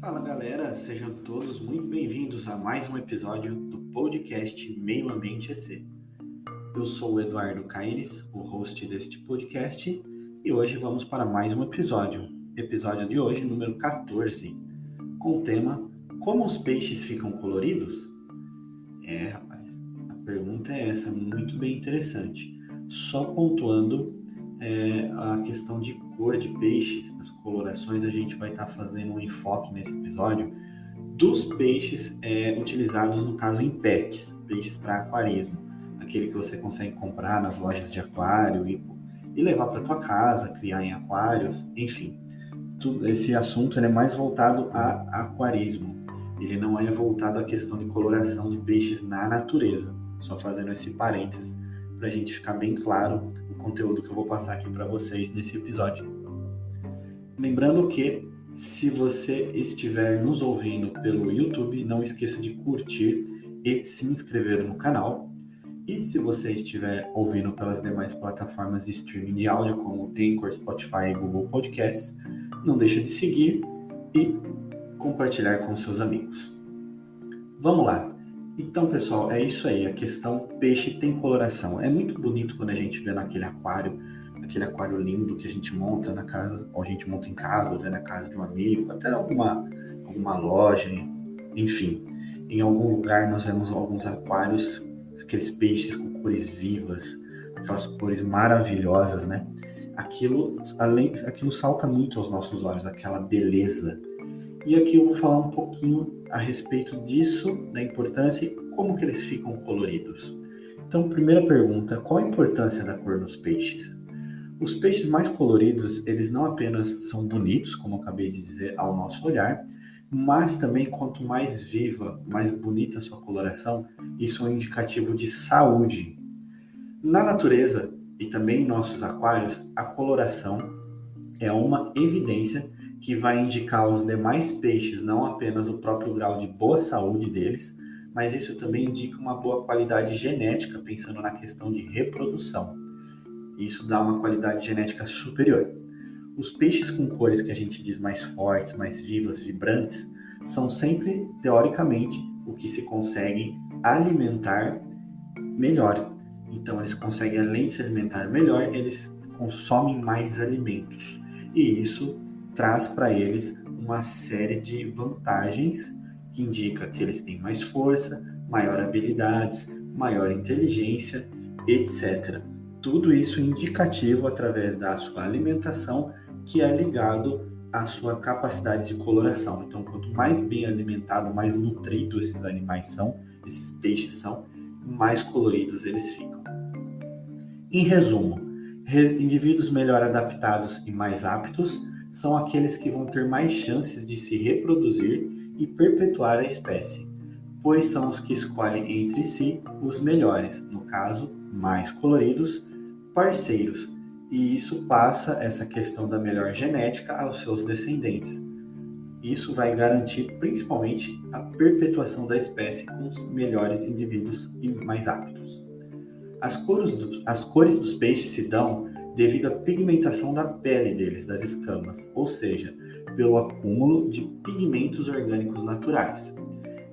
Fala galera, sejam todos muito bem-vindos a mais um episódio do podcast Meio Ambiente EC. Eu sou o Eduardo Caires, o host deste podcast, e hoje vamos para mais um episódio de hoje, número 14, com o tema Como os peixes ficam coloridos? Rapaz, a pergunta é essa, muito bem interessante. Só pontuando a questão de cor de peixes, as colorações, a gente vai estar fazendo um enfoque nesse episódio dos peixes utilizados, no caso, em pets, peixes para aquarismo, aquele que você consegue comprar nas lojas de aquário e levar para tua casa, criar em aquários, enfim. Esse assunto é mais voltado a aquarismo, ele não é voltado à questão de coloração de peixes na natureza, só fazendo esse parênteses para a gente ficar bem claro o conteúdo que eu vou passar aqui para vocês nesse episódio. Lembrando que, se você estiver nos ouvindo pelo YouTube, não esqueça de curtir e se inscrever no canal. E se você estiver ouvindo pelas demais plataformas de streaming de áudio, como Anchor, Spotify e Google Podcasts, não deixe de seguir e compartilhar com seus amigos. Vamos lá. Então, pessoal, é isso aí. A questão peixe tem coloração. É muito bonito quando a gente vê naquele aquário lindo que a gente monta na casa, ou a gente monta em casa, ou vê na casa de um amigo, até alguma loja, enfim. Em algum lugar nós vemos alguns aquários, aqueles peixes com cores vivas, aquelas cores maravilhosas, né? Aquilo salta muito aos nossos olhos, aquela beleza. E aqui eu vou falar um pouquinho a respeito disso, da importância e como que eles ficam coloridos. Então, primeira pergunta, qual a importância da cor nos peixes? Os peixes mais coloridos, eles não apenas são bonitos, como eu acabei de dizer, ao nosso olhar, mas também quanto mais viva, mais bonita a sua coloração, isso é um indicativo de saúde. Na natureza e também em nossos aquários, a coloração é uma evidência que vai indicar aos demais peixes não apenas o próprio grau de boa saúde deles, mas isso também indica uma boa qualidade genética, pensando na questão de reprodução. Isso dá uma qualidade genética superior. Os peixes com cores que a gente diz mais fortes, mais vivas, vibrantes, são sempre, teoricamente, o que se consegue alimentar melhor. Então, eles conseguem, além de se alimentar melhor, eles consomem mais alimentos. E isso traz para eles uma série de vantagens que indica que eles têm mais força, maior habilidades, maior inteligência, etc. Tudo isso indicativo através da sua alimentação, que é ligado à sua capacidade de coloração. Então, quanto mais bem alimentado, mais nutrido esses animais são, esses peixes são, mais coloridos eles ficam. Em resumo, indivíduos melhor adaptados e mais aptos são aqueles que vão ter mais chances de se reproduzir e perpetuar a espécie, pois são os que escolhem entre si os melhores, no caso, mais coloridos, parceiros, e isso passa essa questão da melhor genética aos seus descendentes. Isso vai garantir principalmente a perpetuação da espécie com os melhores indivíduos e mais aptos. As cores dos peixes se dão devido à pigmentação da pele deles, das escamas, ou seja, pelo acúmulo de pigmentos orgânicos naturais.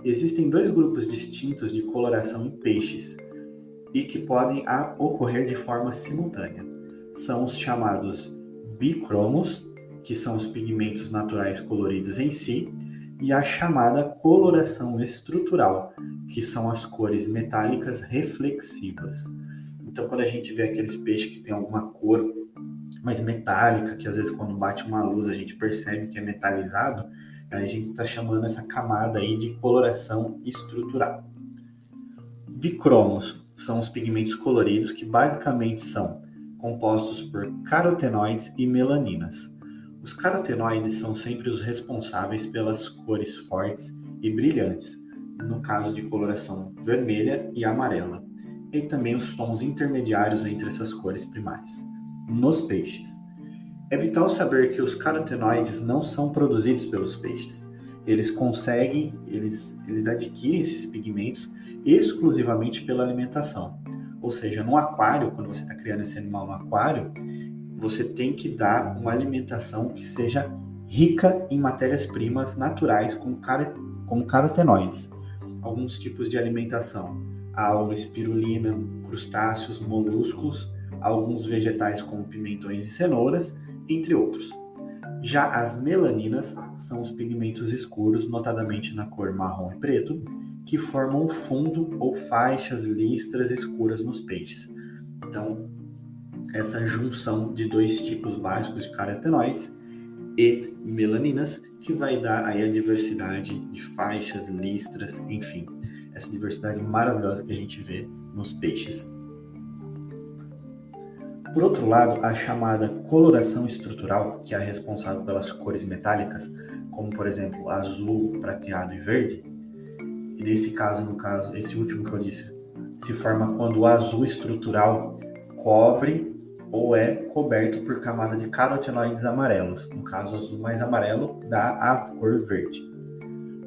Existem dois grupos distintos de coloração em peixes e que podem ocorrer de forma simultânea. São os chamados bicromos, que são os pigmentos naturais coloridos em si, e a chamada coloração estrutural, que são as cores metálicas reflexivas. Então, quando a gente vê aqueles peixes que tem alguma cor mais metálica, que às vezes quando bate uma luz a gente percebe que é metalizado, aí a gente está chamando essa camada aí de coloração estrutural. Bicromos são os pigmentos coloridos que basicamente são compostos por carotenoides e melaninas. Os carotenoides são sempre os responsáveis pelas cores fortes e brilhantes, no caso de coloração vermelha e amarela, e também os tons intermediários entre essas cores primárias. Nos peixes, é vital saber que os carotenoides não são produzidos pelos peixes. Eles adquirem esses pigmentos exclusivamente pela alimentação. Ou seja, no aquário, quando você está criando esse animal no aquário, você tem que dar uma alimentação que seja rica em matérias-primas naturais como carotenoides, alguns tipos de alimentação, alga, espirulina, crustáceos, moluscos, alguns vegetais como pimentões e cenouras, entre outros. Já as melaninas são os pigmentos escuros, notadamente na cor marrom e preto, que formam fundo ou faixas listras escuras nos peixes. Então, essa junção de dois tipos básicos de carotenoides e melaninas que vai dar aí a diversidade de faixas, listras, enfim, essa diversidade maravilhosa que a gente vê nos peixes. Por outro lado, a chamada coloração estrutural, que é a responsável pelas cores metálicas, como por exemplo azul, prateado e verde, e nesse caso, esse último que eu disse, se forma quando o azul estrutural cobre ou é coberto por camada de carotenoides amarelos. No caso, azul mais amarelo dá a cor verde.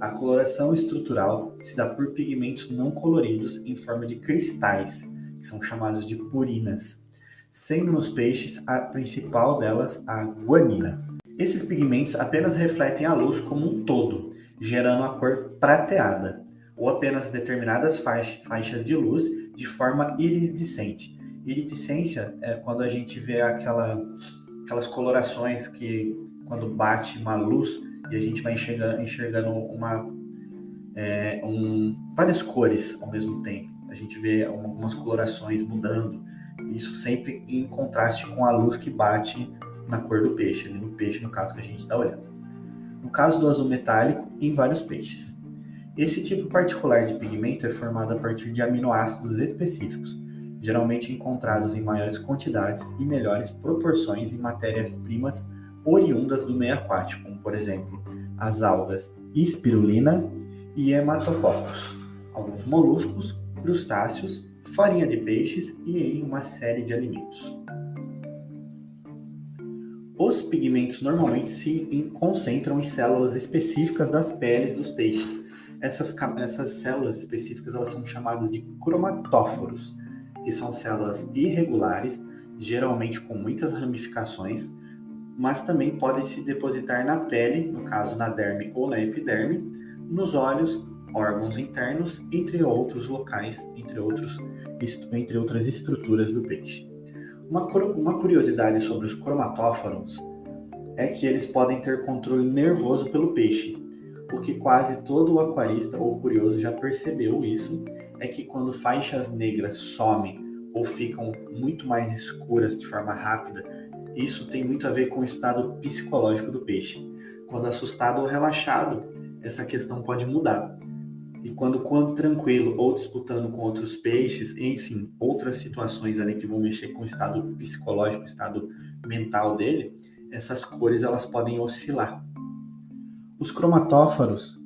A coloração estrutural se dá por pigmentos não coloridos em forma de cristais, que são chamados de purinas, sendo nos peixes a principal delas a guanina. Esses pigmentos apenas refletem a luz como um todo, gerando a cor prateada, ou apenas determinadas faixas de luz de forma iridescente. Iridescência é quando a gente vê aquelas colorações que quando bate uma luz e a gente vai enxergando várias cores ao mesmo tempo. A gente vê algumas colorações mudando, isso sempre em contraste com a luz que bate na cor do peixe, ali no peixe, no caso que a gente está olhando. No caso do azul metálico, em vários peixes. Esse tipo particular de pigmento é formado a partir de aminoácidos específicos, geralmente encontrados em maiores quantidades e melhores proporções em matérias-primas oriundas do meio aquático, como por exemplo as algas espirulina e hematococcus, alguns moluscos, crustáceos, farinha de peixes e em uma série de alimentos. Os pigmentos normalmente se concentram em células específicas das peles dos peixes. Essas células específicas elas são chamadas de cromatóforos, que são células irregulares, geralmente com muitas ramificações, mas também podem se depositar na pele, no caso na derme ou na epiderme, nos olhos, órgãos internos, entre outros locais, entre outras estruturas do peixe. Uma curiosidade sobre os cromatóforos é que eles podem ter controle nervoso pelo peixe. O que quase todo aquarista ou curioso já percebeu isso é que quando faixas negras somem ou ficam muito mais escuras de forma rápida, isso tem muito a ver com o estado psicológico do peixe. Quando assustado ou relaxado, essa questão pode mudar. E quando tranquilo ou disputando com outros peixes, enfim, outras situações ali que vão mexer com o estado psicológico, o estado mental dele, essas cores elas podem oscilar. Os cromatóforos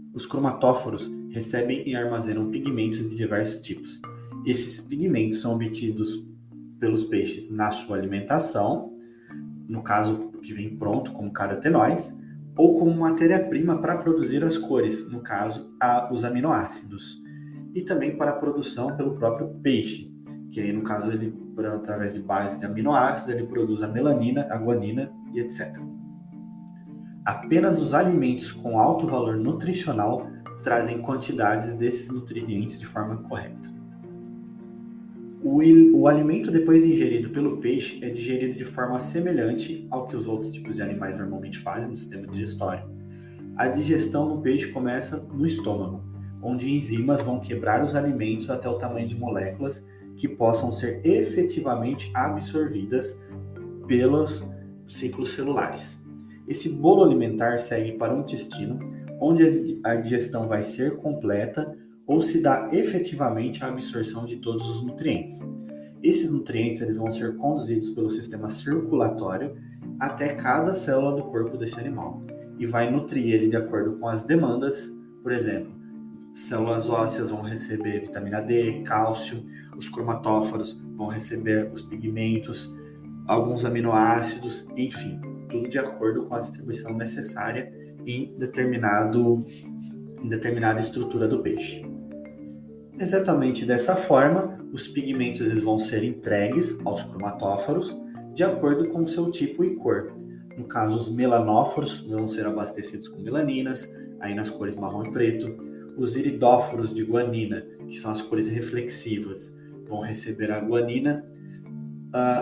recebem e armazenam pigmentos de diversos tipos. Esses pigmentos são obtidos pelos peixes na sua alimentação, no caso que vem pronto como carotenoides, ou como matéria-prima para produzir as cores, no caso, os aminoácidos. E também para a produção pelo próprio peixe, que aí no caso ele, através de base de aminoácidos, ele produz a melanina, a guanina e etc. Apenas os alimentos com alto valor nutricional trazem quantidades desses nutrientes de forma correta. O alimento depois de ingerido pelo peixe é digerido de forma semelhante ao que os outros tipos de animais normalmente fazem no sistema digestório. A digestão no peixe começa no estômago, onde enzimas vão quebrar os alimentos até o tamanho de moléculas que possam ser efetivamente absorvidas pelos ciclos celulares. Esse bolo alimentar segue para o intestino, onde a digestão vai ser completa ou se dá efetivamente a absorção de todos os nutrientes. Esses nutrientes eles vão ser conduzidos pelo sistema circulatório até cada célula do corpo desse animal e vai nutrir ele de acordo com as demandas. Por exemplo, células ósseas vão receber vitamina D, cálcio, os cromatóforos vão receber os pigmentos, alguns aminoácidos, enfim, tudo de acordo com a distribuição necessária em determinada estrutura do peixe. Exatamente dessa forma, os pigmentos eles vão ser entregues aos cromatóforos de acordo com seu tipo e cor. No caso, os melanóforos vão ser abastecidos com melaninas, aí nas cores marrom e preto. Os iridóforos de guanina, que são as cores reflexivas, vão receber a guanina.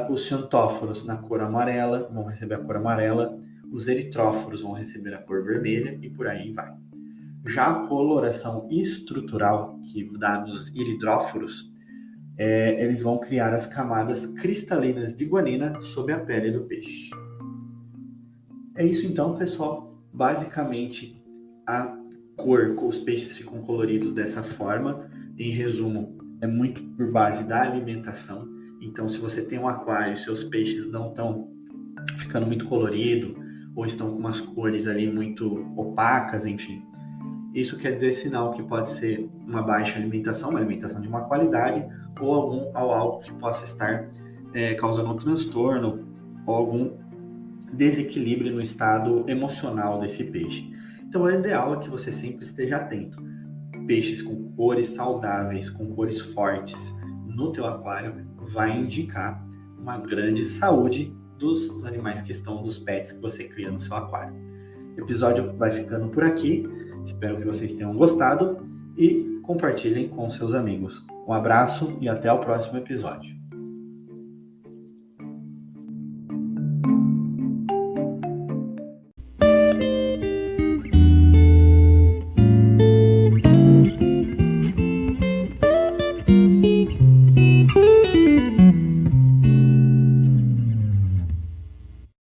Os xantóforos na cor amarela vão receber a cor amarela. Os eritróforos vão receber a cor vermelha e por aí vai. Já a coloração estrutural que dá nos iridróforos, eles vão criar as camadas cristalinas de guanina sob a pele do peixe. É isso então, pessoal. Basicamente, a cor, os peixes ficam coloridos dessa forma. Em resumo, é muito por base da alimentação. Então, se você tem um aquário e seus peixes não estão ficando muito colorido ou estão com umas cores ali muito opacas, enfim, isso quer dizer sinal que pode ser uma baixa alimentação, uma alimentação de má qualidade ou algo que possa estar causando um transtorno ou algum desequilíbrio no estado emocional desse peixe. Então, o ideal é que você sempre esteja atento. Peixes com cores saudáveis, com cores fortes no teu aquário vai indicar uma grande saúde dos animais que estão, dos pets que você cria no seu aquário. O episódio vai ficando por aqui. Espero que vocês tenham gostado e compartilhem com seus amigos. Um abraço e até o próximo episódio.